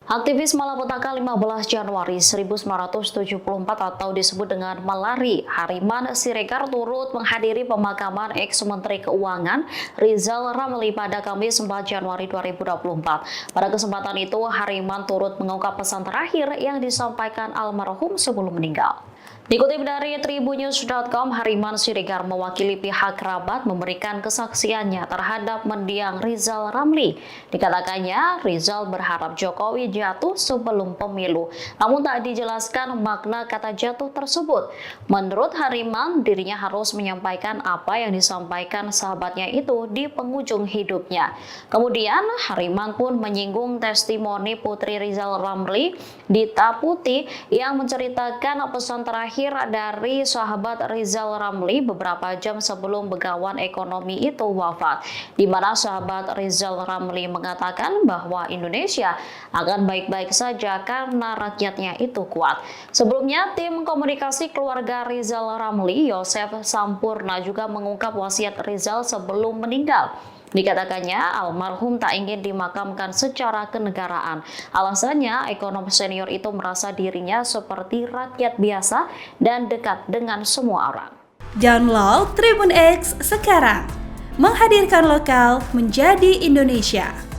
Aktivis malapetaka 15 Januari 1974 atau disebut dengan Malari, Hariman Siregar turut menghadiri pemakaman ex-Menteri Keuangan Rizal Ramli pada Kamis 4 Januari 2024. Pada kesempatan itu, Hariman turut mengungkap pesan terakhir yang disampaikan almarhum sebelum meninggal. Dikutip dari tribunnews.com, Hariman Siregar mewakili pihak kerabat memberikan kesaksiannya terhadap mendiang Rizal Ramli. Dikatakannya, Rizal berharap Jokowi jatuh sebelum pemilu, namun tak dijelaskan makna kata jatuh tersebut. Menurut Hariman, dirinya harus menyampaikan apa yang disampaikan sahabatnya itu di penghujung hidupnya. Kemudian, Hariman pun menyinggung testimoni Putri Rizal Ramli, Dita Putih, yang menceritakan pesan terakhir dari sahabat Rizal Ramli beberapa jam sebelum begawan ekonomi itu wafat, di mana sahabat Rizal Ramli mengatakan bahwa Indonesia akan baik-baik saja karena rakyatnya itu kuat. Sebelumnya, tim komunikasi keluarga Rizal Ramli, Yosef Sampurna, juga mengungkap wasiat Rizal sebelum meninggal. Dikatakannya, almarhum tak ingin dimakamkan secara kenegaraan. Alasannya, ekonom senior itu merasa dirinya seperti rakyat biasa dan dekat dengan semua orang. Download Tribun X sekarang, menghadirkan lokal menjadi Indonesia.